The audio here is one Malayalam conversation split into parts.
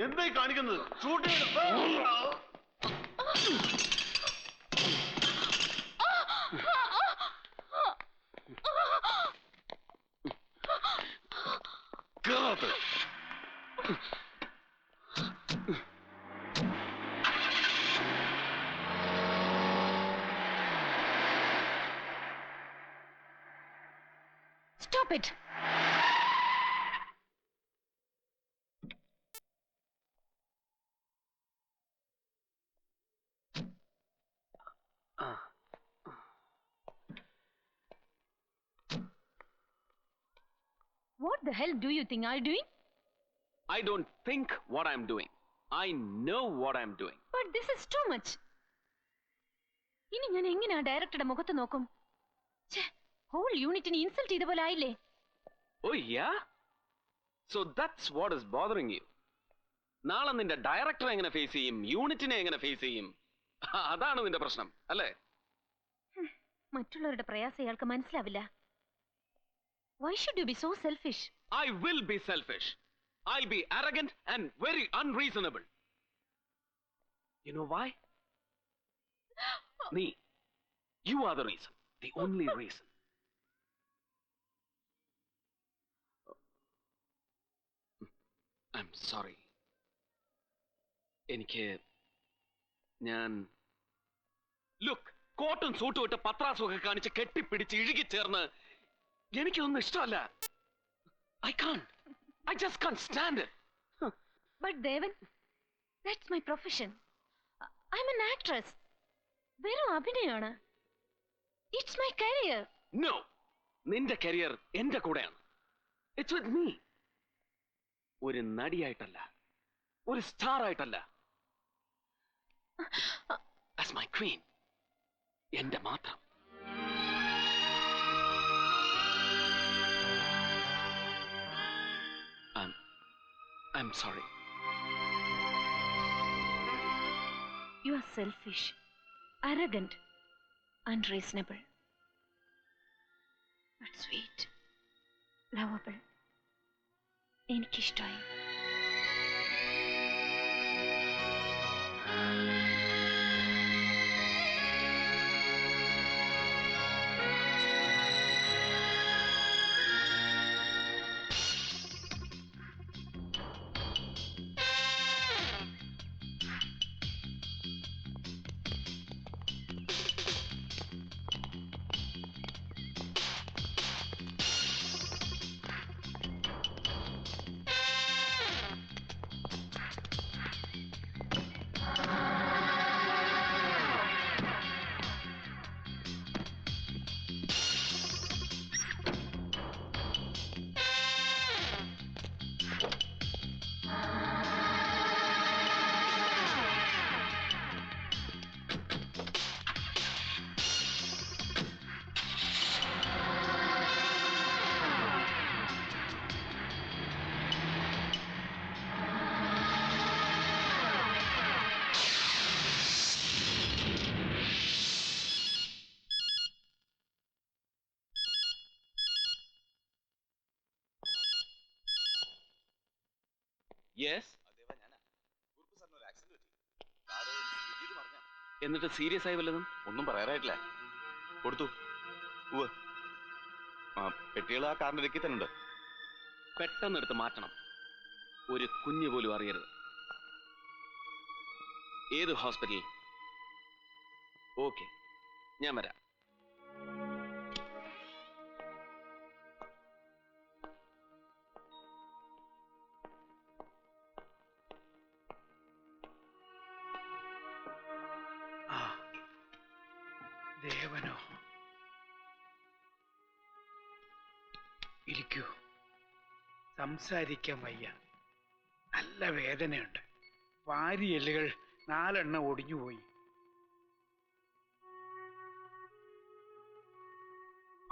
എന്തായി കാണിക്കുന്നത്? Shoot Stop it! What the hell do you think I'm doing? I don't think what I'm doing. I know what I'm doing. But this is too much. ഇനി ഞാൻ എങ്ങനെയാ ഡയറക്ടറുടെ മുഖത്ത് നോക്കും? ഹോൾ യൂണിറ്റിനെ ഇൻസൾട്ട് ചെയ്ത പോലെ ആയില്ലേ? Oh yeah? So that's what is bothering you. നാളെ നിന്റെ ഡയറക്ടറെ എങ്ങനെ ഫേസ് ചെയ്യും, യൂണിറ്റിനെ എങ്ങനെ ഫേസ് ചെയ്യും? അതാണ് നിന്റെ പ്രശ്നം അല്ലേ? മറ്റുള്ളവരുടെ പ്രയാസം ഇയാൾക്ക് മനസ്സിലാവില്ല. Why should you be so selfish? I will be selfish. I'll be arrogant and very unreasonable. You know why? Me. You are the reason. The only reason. I'm sorry. എനിക്ക് ഞാൻ ലുക്ക് കോട്ടും സൂട്ടും ഇട്ട് പത്രാസും ഒക്കെ കാണിച്ച് കെട്ടിപ്പിടിച്ച് ഇഴുകിച്ചേർന്ന് എനിക്കൊന്നും ഇഷ്ടമല്ല. I just can't stand it. But Devan, that's my profession. I'm an actress. വെറും അഭിനയമാണ്. It's my career. No. നിന്റെ കരിയർ എന്റെ കൂടെയാണ്. It's with me. ഒരു നടിയായിട്ടല്ല, ഒരു സ്റ്റാർ ആയിട്ടല്ല. As my queen. എന്റെ മാത്രം. I'm sorry. You are selfish, arrogant, unreasonable. But sweet, lovable. എനിക്കിഷ്ടമായി. Yes. എന്നിട്ട് സീരിയസ് ആയി വല്ലതും? ഒന്നും പറയാറായിട്ടില്ല. കൊടുത്തു. പെട്ടികൾ ആ കാറിന്റെ ഇടയ്ക്ക് തന്നെ ഉണ്ട്. പെട്ടെന്ന് എടുത്ത് മാറ്റണം. ഒരു കുഞ്ഞു പോലും അറിയരുത്. ഏത് ഹോസ്പിറ്റൽ? ഓക്കെ, ഞാൻ വരാം. ദേവനോ, ഇരിക്കൂ. സംസാരിക്കാൻ വയ്യ, നല്ല വേദനയുണ്ട്. വാരിയെല്ലുകൾ 4 ഒടിഞ്ഞുപോയി.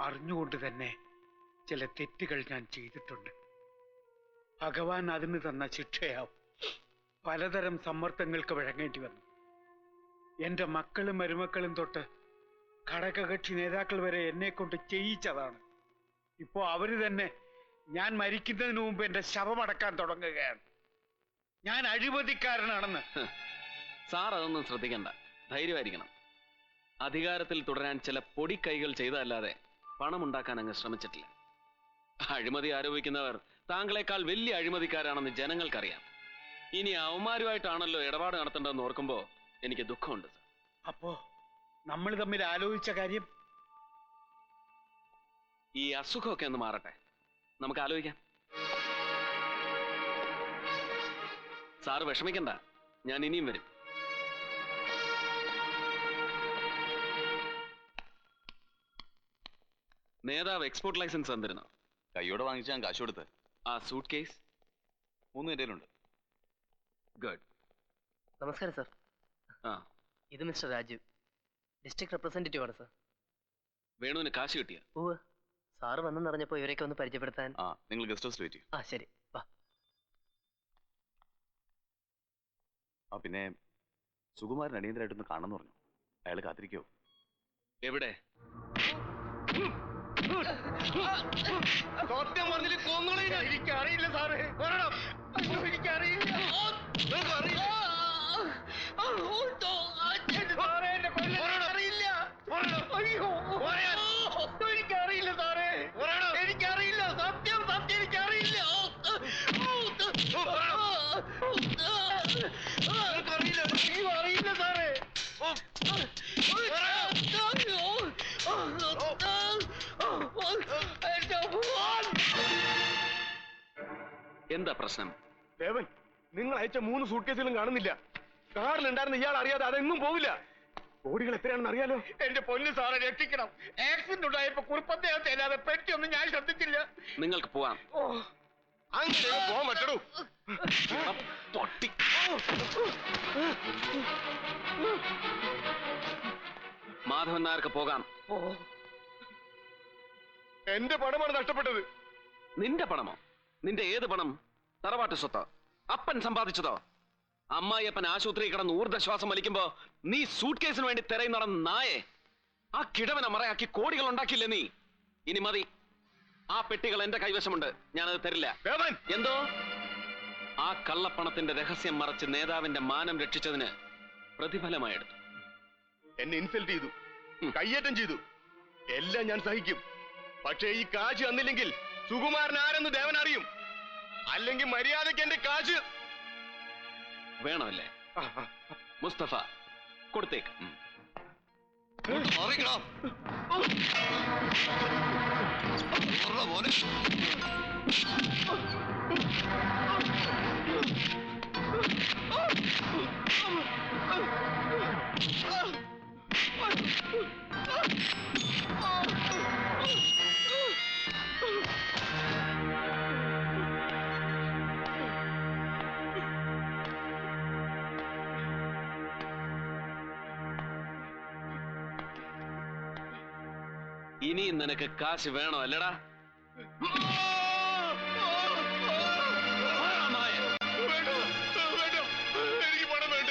അറിഞ്ഞുകൊണ്ട് തന്നെ ചില തെറ്റുകൾ ഞാൻ ചെയ്തിട്ടുണ്ട്. ഭഗവാൻ അതിന് തന്ന ശിക്ഷയാവും. പലതരം സമ്മർദ്ദങ്ങൾക്ക് വഴങ്ങേണ്ടി വന്നു. എന്റെ മക്കളും മരുമക്കളും തൊട്ട് ഘടകകക്ഷി നേതാക്കൾ വരെ എന്നെ കൊണ്ട് ചെയ്യിച്ചതാണ്. ഇപ്പോ അവര് തന്നെ ഞാൻ മരിക്കുന്നതിന് മുമ്പ് എന്റെ ശവമടക്കാൻ തുടങ്ങുകയാണ്. ഞാൻ അഴിമതിക്കാരനാണെന്ന്. സാർ അതൊന്നും ശ്രദ്ധിക്കണ്ട, ധൈര്യമായിരിക്കണം. അധികാരത്തിൽ തുടരാൻ ചില പൊടിക്കൈകൾ ചെയ്തതല്ലാതെ പണമുണ്ടാക്കാൻ അങ്ങ് ശ്രമിച്ചിട്ടില്ല. അഴിമതി ആരോപിക്കുന്നവർ താങ്കളെക്കാൾ വലിയ അഴിമതിക്കാരാണെന്ന് ജനങ്ങൾക്കറിയാം. ഇനി അവന്മാരുമായിട്ടാണല്ലോ ഇടപാട് നടത്തേണ്ടതെന്ന് ഓർക്കുമ്പോ എനിക്ക് ദുഃഖമുണ്ട് സാർ. അപ്പോ നമ്മൾ തമ്മിൽ ആലോചിച്ച കാര്യം ഈ അസുഖമൊക്കെ ഒന്ന് മാറട്ടെ, നമുക്ക് ആലോചിക്കാം. സാറ് വിഷമിക്കണ്ട, ഞാൻ ഇനിയും വരും. നേതാവ് എക്സ്പോർട്ട് ലൈസൻസ് തന്നിരുന്നു. കൈയോടെ വാങ്ങിച്ച ഞാൻ കാശ് കൊടുത്ത്. ആ സൂട്ട് കേസ് 3 പേരുണ്ട്. ഗുഡ്. നമസ്കാരം സർ. ആ ഇത് മിസ്റ്റർ രാജീവ്, ഡിസ്ട്രിക്ട് റെപ്രസെന്റേറ്റീവ് ആണ് സർ. വേണുവിന് കാശ് കിട്ടിയ? ഓ, സാറ് വന്നെന്നറിഞ്ഞപ്പോ ഇവരെയൊക്കെ ഒന്ന് പരിചയപ്പെടുത്താൻ. ആ, നിങ്ങൾ ഗസ്റ്റ് ഹൗസിൽ വെയിറ്റ് ചെയ്യും. ആ ശരി, വാ. ആ, പിന്നെ സുകുമാരൻ അടിയന്തരമായിട്ടൊന്ന് കാണണമെന്ന് പറഞ്ഞു. അയാൾ കാത്തിരിക്കോ? എവിടെ? എനിക്കറിയില്ല സാറേ. എനിക്കറിയില്ല. എനിക്കറിയില്ല സാറേ. എനിക്കറിയില്ല. സത്യം സത്യം എനിക്കറിയില്ല. അറിയില്ല സാറേ. എന്താ പ്രശ്നം? ദേവൻ, നിങ്ങൾ അയച്ച 3 സൂട്ട് കേസുകളും കാണുന്നില്ല. കാറിലുണ്ടായിരുന്ന ഇയാൾ അറിയാതെ അതെങ്ങും പോവില്ല. കോടികൾ എത്രയാണെന്ന് അറിയാലോ? എന്റെ പൊന്നു സാറെ, രക്ഷിക്കണം. ആക്സിഡന്റ് ഉണ്ടായപ്പോ കുറുപ്പദ്ദേഹത്തെ അല്ലാതെ പെട്ടിയൊന്നും ഞാൻ ശ്രദ്ധിച്ചില്ല. നിങ്ങൾക്ക് പോവാം. അങ്ങനെ പോകാൻ പറ്റൂ. പൊട്ടി. മാധവൻ നായർക്ക് പോകാം. എന്റെ പണമാണ് നഷ്ടപ്പെട്ടത്. നിന്റെ പണമോ? നിന്റെ ഏത് പണം? തറവാട്ട് സ്വത്തോ? അപ്പൻ സമ്പാദിച്ചതോ? അമ്മായിയപ്പൻ ആശുപത്രി കിടന്ന് ഊർജ്ജശ്വാസം വലിക്കുമ്പോ നീ സൂട്ട് കേസിന് വേണ്ടി തിരയി നടന്ന നായെ, ആ കിഴവനെ മറയാക്കി കോടികൾ ഉണ്ടാക്കിയില്ലേ നീ? ഇനി മതി. ആ പെട്ടികൾ എന്റെ കൈവശമുണ്ട്, ഞാനത് തരില്ല. ദേവൻ, എന്തോ? ആ കള്ളപ്പണത്തിന്റെ രഹസ്യം മറച്ച് നേതാവിന്റെ മാനം രക്ഷിച്ചതിന് പ്രതിഫലമായി എടുത്തു. എന്നെ ഇൻസൾട്ട് ചെയ്തു, കയ്യേറ്റം ചെയ്തു. എല്ലാം ഞാൻ സഹിക്കും. പക്ഷേ ഈ കാശ് തന്നില്ലെങ്കിൽ സുകുമാരൻ ആരെന്ന് ദേവൻ അറിയും. അല്ലെങ്കിൽ മര്യാദയ്ക്ക് എന്റെ കാശ് വേണമല്ലേ? മുസ്തഫ, കൊടുത്തേക്ക്. ഇനിയും നിനക്ക് കാശ് വേണോ അല്ലടാ? എനിക്ക് പണം വേണ്ട.